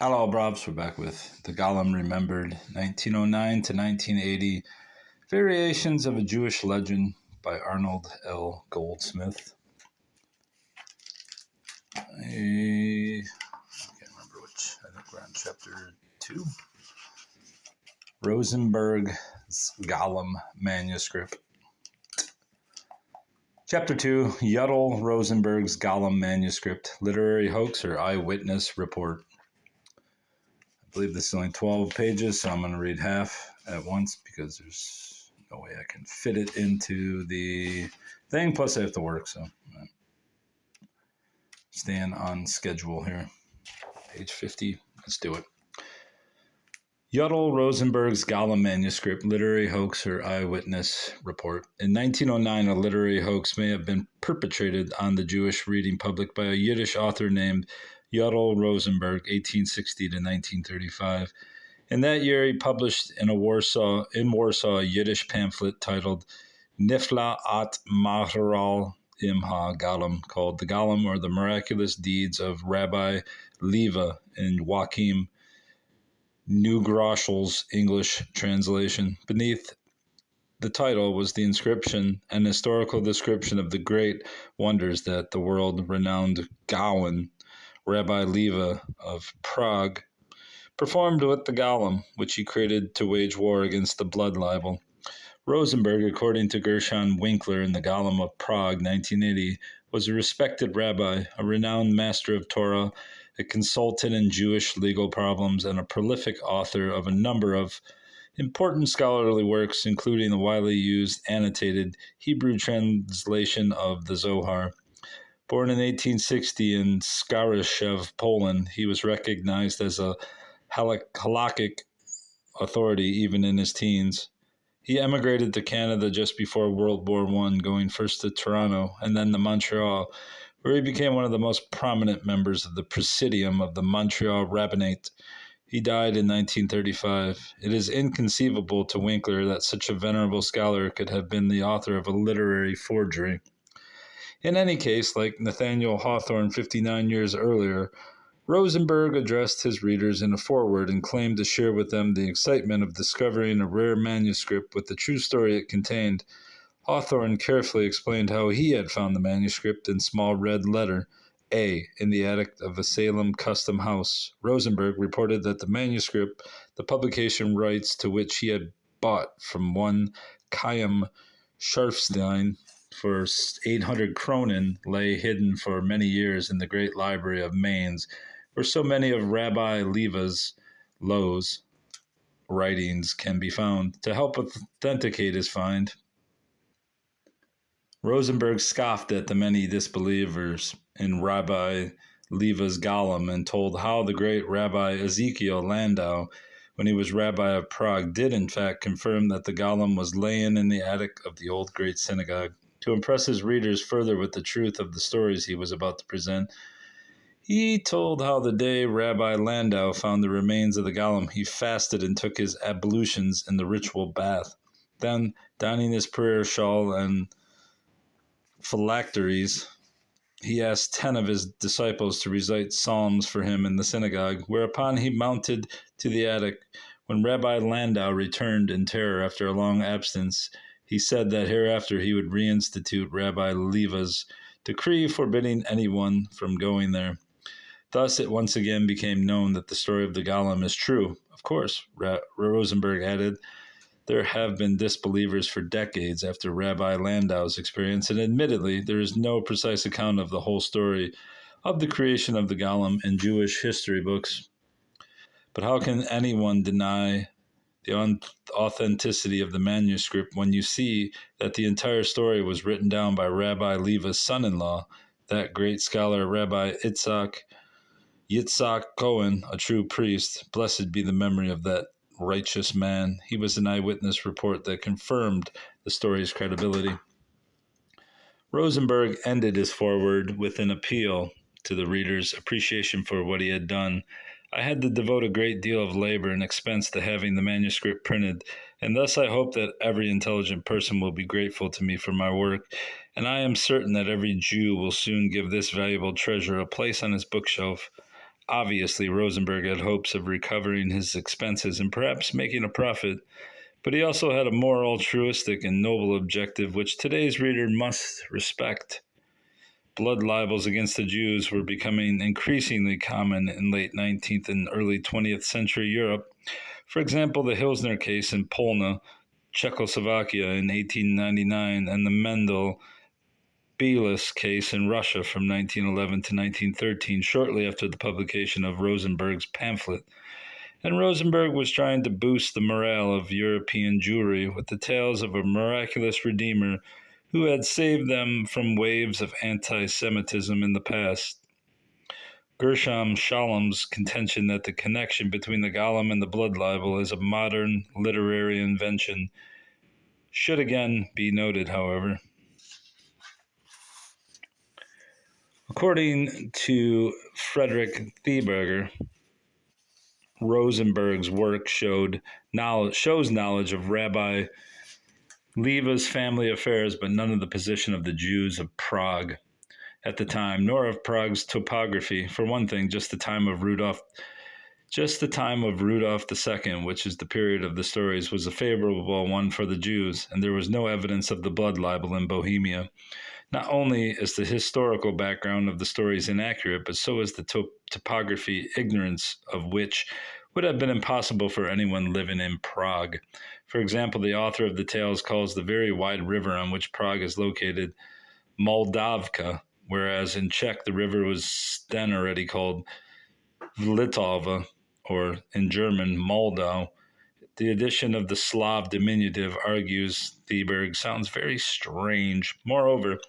Hello, Brobs. We're back with The Golem Remembered, 1909 to 1980, Variations of a Jewish Legend by Arnold L. Goldsmith. I can't remember which. I think we're on chapter 2. Rosenberg's Golem Manuscript. Chapter 2, Yuddle Rosenberg's Golem Manuscript, Literary Hoax or Eyewitness Report. I believe this is only 12 pages, so I'm going to read half at once because there's no way I can fit it into the thing. Plus, I have to work, so I'm staying on schedule here. Page 50. Let's do it. Yuddle Rosenberg's Golem Manuscript, Literary Hoax or Eyewitness Report. In 1909, a literary hoax may have been perpetrated on the Jewish reading public by a Yiddish author named Yuddle Rosenberg, 1860 to 1935. In that year, he published in Warsaw a Yiddish pamphlet titled Nifla at Maharal Imha Golem, called The Golem or the Miraculous Deeds of Rabbi Leva in Joachim Neugroshel's English translation. Beneath the title was the inscription, an historical description of the great wonders that the world-renowned Gaon, Rabbi Leva of Prague, performed with the Golem, which he created to wage war against the blood libel. Rosenberg, according to Gershon Winkler in The Golem of Prague, 1980, was a respected rabbi, a renowned master of Torah, a consultant in Jewish legal problems, and a prolific author of a number of important scholarly works, including the widely used annotated Hebrew translation of the Zohar. Born in 1860 in Skaryshev, Poland, he was recognized as a halakhic authority even in his teens. He emigrated to Canada just before World War I, going first to Toronto and then to Montreal, where he became one of the most prominent members of the Presidium of the Montreal Rabbinate. He died in 1935. It is inconceivable to Winkler that such a venerable scholar could have been the author of a literary forgery. In any case, like Nathaniel Hawthorne 59 years earlier, Rosenberg addressed his readers in a foreword and claimed to share with them the excitement of discovering a rare manuscript with the true story it contained. Hawthorne carefully explained how he had found the manuscript in small red letter A in the attic of a Salem custom house. Rosenberg reported that the manuscript, the publication rights to which he had bought from one Chaim Scharfstein for 800 kronen, lay hidden for many years in the great library of Mainz, where so many of Rabbi Lowe's writings can be found. To help authenticate his find, Rosenberg scoffed at the many disbelievers in Rabbi Leva's Golem and told how the great Rabbi Ezekiel Landau, when he was rabbi of Prague, did in fact confirm that the Golem was laying in the attic of the old great synagogue. To impress his readers further with the truth of the stories he was about to present, he told how the day Rabbi Landau found the remains of the Golem, he fasted and took his ablutions in the ritual bath. Then, donning his prayer shawl and phylacteries, he asked 10 of his disciples to recite psalms for him in the synagogue, whereupon he mounted to the attic. When Rabbi Landau returned in terror after a long absence, he said that hereafter he would reinstitute Rabbi Leva's decree forbidding anyone from going there. Thus it once again became known that the story of the Golem is true. Of course, Rosenberg added, there have been disbelievers for decades after Rabbi Landau's experience, and admittedly, there is no precise account of the whole story of the creation of the Golem in Jewish history books. But how can anyone deny the authenticity of the manuscript when you see that the entire story was written down by Rabbi Leva's son-in-law, that great scholar Rabbi Yitzhak Cohen, a true priest? Blessed be the memory of that righteous man. He was an eyewitness report that confirmed the story's credibility. Rosenberg ended his foreword with an appeal to the reader's appreciation for what he had done. I had to devote a great deal of labor and expense to having the manuscript printed, and thus I hope that every intelligent person will be grateful to me for my work, and I am certain that every Jew will soon give this valuable treasure a place on his bookshelf. Obviously, Rosenberg had hopes of recovering his expenses and perhaps making a profit, but he also had a more altruistic and noble objective which today's reader must respect. Blood libels against the Jews were becoming increasingly common in late 19th and early 20th century Europe. For example, the Hilsner case in Polna, Czechoslovakia in 1899, and the Mendel Bielis case in Russia from 1911 to 1913, shortly after the publication of Rosenberg's pamphlet. And Rosenberg was trying to boost the morale of European Jewry with the tales of a miraculous Redeemer who had saved them from waves of anti-Semitism in the past. Gershom Schalem's contention that the connection between the Golem and the blood libel is a modern literary invention should again be noted, however. According to Frederick Thieberger, Rosenberg's work shows knowledge of Rabbi Leva's family affairs, but none of the position of the Jews of Prague at the time, nor of Prague's topography. For one thing, just the time of Rudolph II, which is the period of the stories, was a favorable one for the Jews, and there was no evidence of the blood libel in Bohemia. Not only is the historical background of the stories inaccurate, but so is the topography, ignorance of which would have been impossible for anyone living in Prague. For example, the author of the tales calls the very wide river on which Prague is located Moldavka, whereas in Czech the river was then already called Vltava, or in German, Moldau. The addition of the Slav diminutive, argues Thieberg, sounds very strange. Moreover,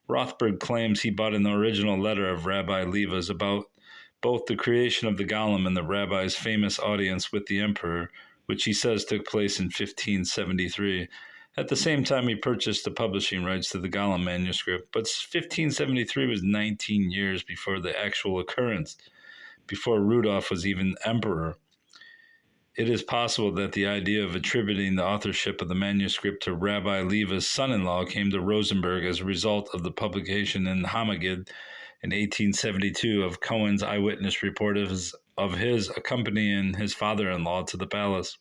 Rothberg claims he bought an original letter of Rabbi Leva's about both the creation of the Golem and the rabbi's famous audience with the emperor, which he says took place in 1573. At the same time, he purchased the publishing rights to the Golem manuscript, but 1573 was 19 years before the actual occurrence, before Rudolph was even emperor. It is possible that the idea of attributing the authorship of the manuscript to Rabbi Leva's son-in-law came to Rosenberg as a result of the publication in Hammagid in 1872 of Cohen's eyewitness report of his accompanying his father-in-law to the palace.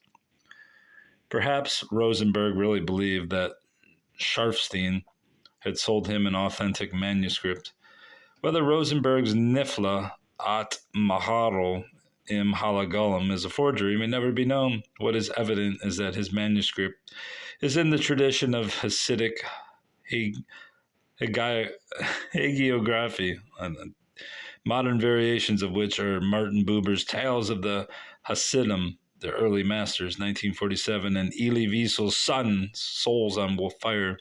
Perhaps Rosenberg really believed that Scharfstein had sold him an authentic manuscript. Whether Rosenberg's Nifla at Maharo Im Halagolem is a forgery may never be known. What is evident is that his manuscript is in the tradition of Hasidic hagiography, modern variations of which are Martin Buber's Tales of the Hasidim, the early masters, 1947, and Elie Wiesel's Souls on Fire,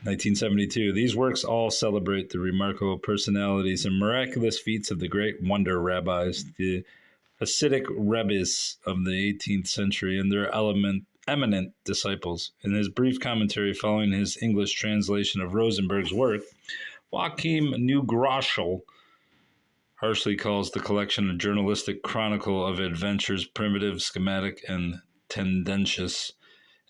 1972. These works all celebrate the remarkable personalities and miraculous feats of the great wonder rabbis, the Hasidic rebbes of the 18th century, and their eminent disciples. In his brief commentary following his English translation of Rosenberg's work, Joachim Neugroschel harshly calls the collection a journalistic chronicle of adventures primitive, schematic, and tendentious.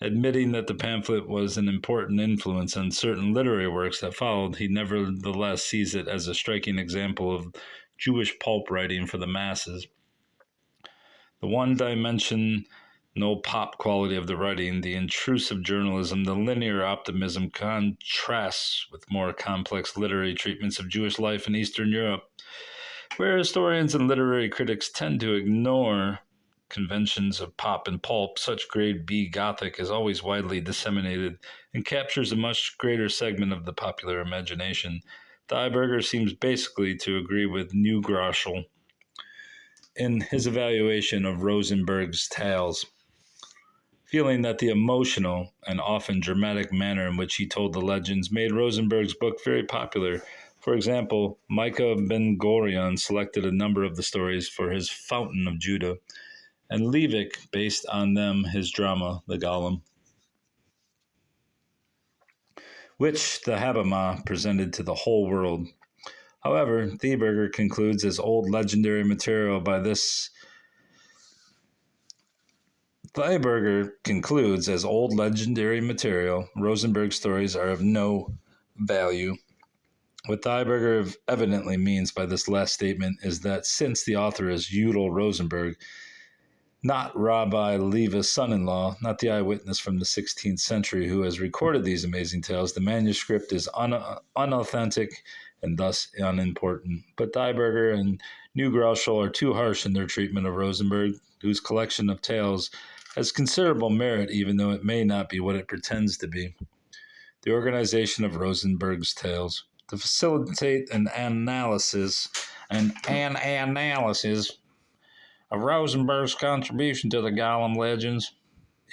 Admitting that the pamphlet was an important influence on certain literary works that followed, he nevertheless sees it as a striking example of Jewish pulp writing for the masses. The one-dimensional pop quality of the writing, the intrusive journalism, the linear optimism contrasts with more complex literary treatments of Jewish life in Eastern Europe, where historians and literary critics tend to ignore conventions of pop and pulp. Such grade B Gothic is always widely disseminated and captures a much greater segment of the popular imagination. Thieberger seems basically to agree with Neugroschel in his evaluation of Rosenberg's tales, feeling that the emotional and often dramatic manner in which he told the legends made Rosenberg's book very popular. For example, Micah Ben-Gurion selected a number of the stories for his Fountain of Judah, and Levick based on them his drama, The Golem, which the Habamah presented to the whole world. However, Thieberger concludes as old legendary material Rosenberg's stories are of no value. What Thieberger evidently means by this last statement is that since the author is Udal Rosenberg, not Rabbi Leva's son-in-law, not the eyewitness from the 16th century who has recorded these amazing tales, the manuscript is unauthentic and thus unimportant. But Thieberger and Neugrauschel are too harsh in their treatment of Rosenberg, whose collection of tales has considerable merit, even though it may not be what it pretends to be. The organization of Rosenberg's tales. To facilitate an analysis of Rosenberg's contribution to the Golem legends,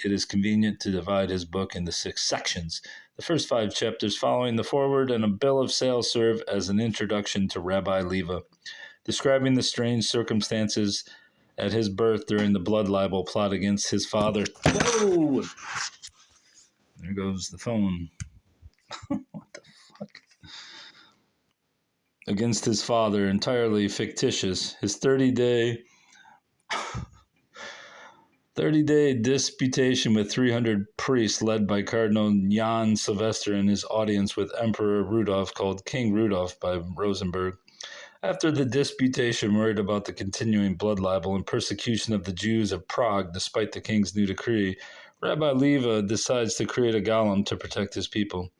it is convenient to divide his book into 6 sections. The first 5 chapters following the foreword and a bill of sale serve as an introduction to Rabbi Leva, describing the strange circumstances at his birth during the blood libel plot against his father. Whoa! There goes the phone. What the fuck? Against his father, entirely fictitious. His 30-day disputation with 300 priests led by Cardinal Jan Sylvester and his audience with Emperor Rudolf, called King Rudolf by Rosenberg. After the disputation, worried about the continuing blood libel and persecution of the Jews of Prague despite the king's new decree, Rabbi Leva decides to create a golem to protect his people.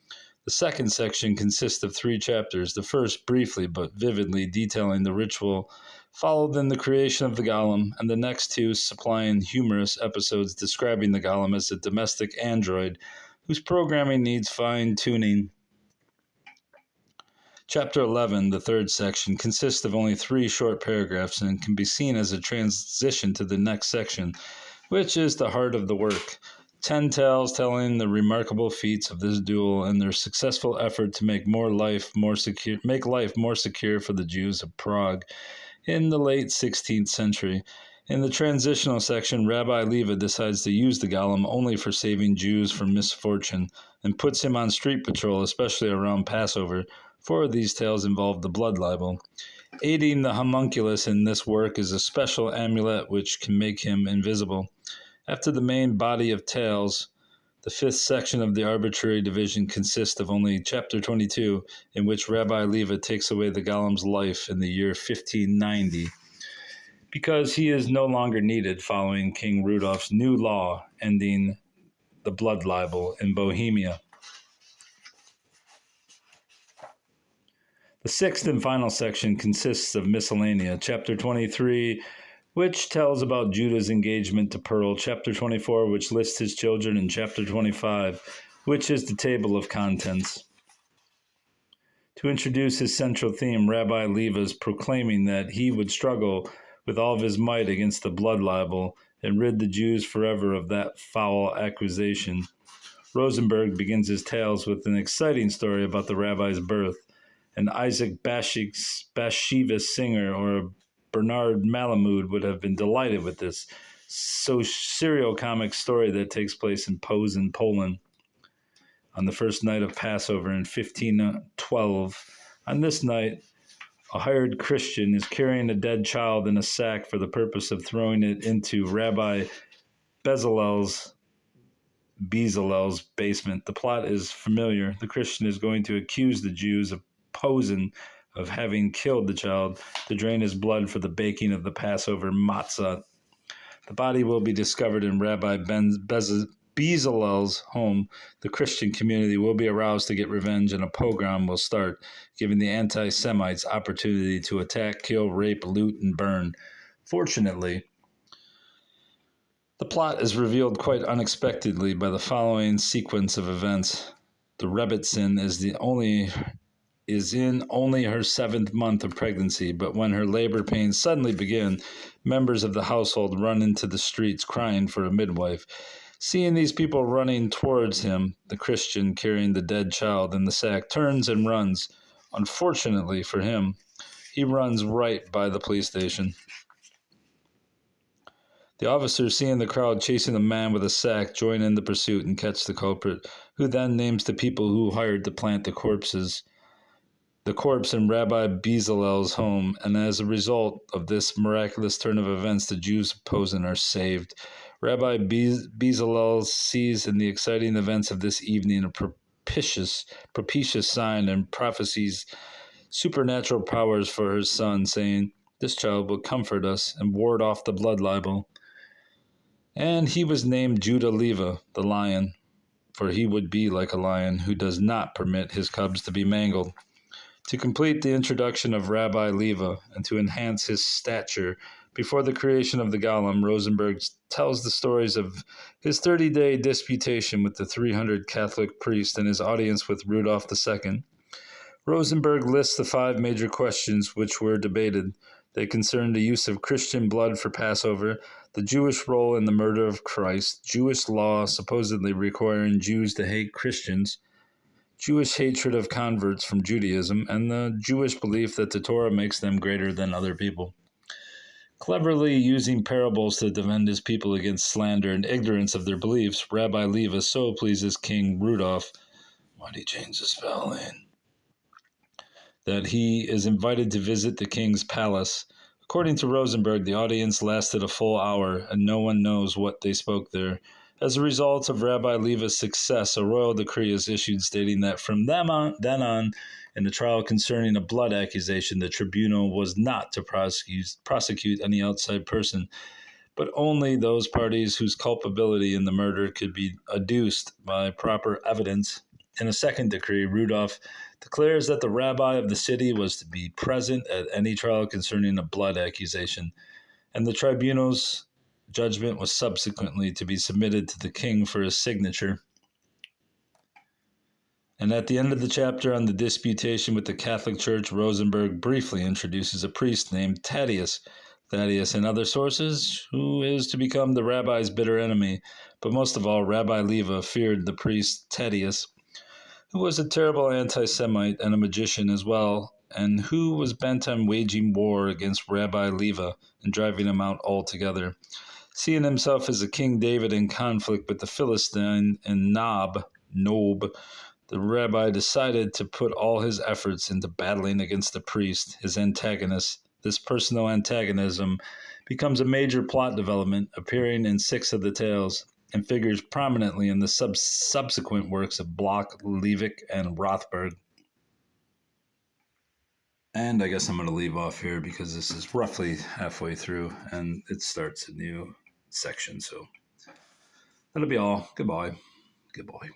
The second section consists of 3 chapters, the first briefly but vividly detailing the ritual followed in the creation of the golem, and the next 2 supplying humorous episodes describing the golem as a domestic android whose programming needs fine-tuning. Chapter 11, the third section, consists of only 3 short paragraphs and can be seen as a transition to the next section, which is the heart of the work. 10 tales telling the remarkable feats of this duel and their successful effort to make life more secure for the Jews of Prague in the late 16th century. In the transitional section, Rabbi Leva decides to use the golem only for saving Jews from misfortune and puts him on street patrol, especially around Passover. 4 of these tales involve the blood libel. Aiding the homunculus in this work is a special amulet which can make him invisible. After the main body of tales, the 5th section of the arbitrary division consists of only chapter 22, in which Rabbi Leva takes away the golem's life in the year 1590, because he is no longer needed following King Rudolph's new law ending the blood libel in Bohemia. The 6th and final section consists of miscellanea, chapter 23, which tells about Judah's engagement to Pearl, chapter 24, which lists his children, and chapter 25, which is the table of contents. To introduce his central theme, Rabbi Leva is proclaiming that he would struggle with all of his might against the blood libel and rid the Jews forever of that foul accusation. Rosenberg begins his tales with an exciting story about the rabbi's birth. An Isaac Bashevis Singer or Bernard Malamud would have been delighted with this serial comic story that takes place in Posen, Poland, on the first night of Passover in 1512. On this night, a hired Christian is carrying a dead child in a sack for the purpose of throwing it into Rabbi Bezalel's basement. The plot is familiar. The Christian is going to accuse the Jews of Posen of having killed the child to drain his blood for the baking of the Passover matzah. The body will be discovered in Rabbi Bezalel's home. The Christian community will be aroused to get revenge, and a pogrom will start, giving the anti-Semites opportunity to attack, kill, rape, loot, and burn. Fortunately, the plot is revealed quite unexpectedly by the following sequence of events. The Rebbitzin is in only her 7th month of pregnancy, but when her labor pains suddenly begin, members of the household run into the streets crying for a midwife. Seeing these people running towards him, the Christian carrying the dead child in the sack turns and runs. Unfortunately for him, he runs right by the police station. The officers, seeing the crowd chasing a man with a sack, join in the pursuit and catch the culprit, who then names the people who hired to plant the corpse in Rabbi Bezalel's home, and as a result of this miraculous turn of events, the Jews of Posen are saved. Rabbi Bezalel sees in the exciting events of this evening a propitious sign and prophesies supernatural powers for her son, saying, "This child will comfort us and ward off the blood libel." And he was named Judah Leva, the lion, for he would be like a lion who does not permit his cubs to be mangled. To complete the introduction of Rabbi Leva and to enhance his stature, before the creation of the Golem, Rosenberg tells the stories of his 30-day disputation with the 300 Catholic priests and his audience with Rudolph II. Rosenberg lists the 5 major questions which were debated. They concerned the use of Christian blood for Passover, the Jewish role in the murder of Christ, Jewish law supposedly requiring Jews to hate Christians, Jewish hatred of converts from Judaism, and the Jewish belief that the Torah makes them greater than other people. Cleverly using parables to defend his people against slander and ignorance of their beliefs, Rabbi Leva so pleases King Rudolph, why'd he change the spelling, that he is invited to visit the king's palace. According to Rosenberg, the audience lasted a full hour, and no one knows what they spoke there. As a result of Rabbi Leva's success, a royal decree is issued stating that from then on, in the trial concerning a blood accusation, the tribunal was not to prosecute any outside person, but only those parties whose culpability in the murder could be adduced by proper evidence. In a second decree, Rudolph declares that the rabbi of the city was to be present at any trial concerning a blood accusation, and the tribunal's judgment was subsequently to be submitted to the king for his signature. And at the end of the chapter on the disputation with the Catholic Church, Rosenberg briefly introduces a priest named Thaddeus, in other sources, who is to become the rabbi's bitter enemy. But most of all, Rabbi Leva feared the priest Thaddeus, who was a terrible anti-Semite and a magician as well, and who was bent on waging war against Rabbi Leva and driving him out altogether. Seeing himself as a King David in conflict with the Philistine and Nob, the rabbi decided to put all his efforts into battling against the priest, his antagonist. This personal antagonism becomes a major plot development, appearing in 6 of the tales, and figures prominently in the subsequent works of Bloch, Liebig, and Rothberg. And I guess I'm going to leave off here because this is roughly halfway through and it starts a new section. So that'll be all. Goodbye. Goodbye.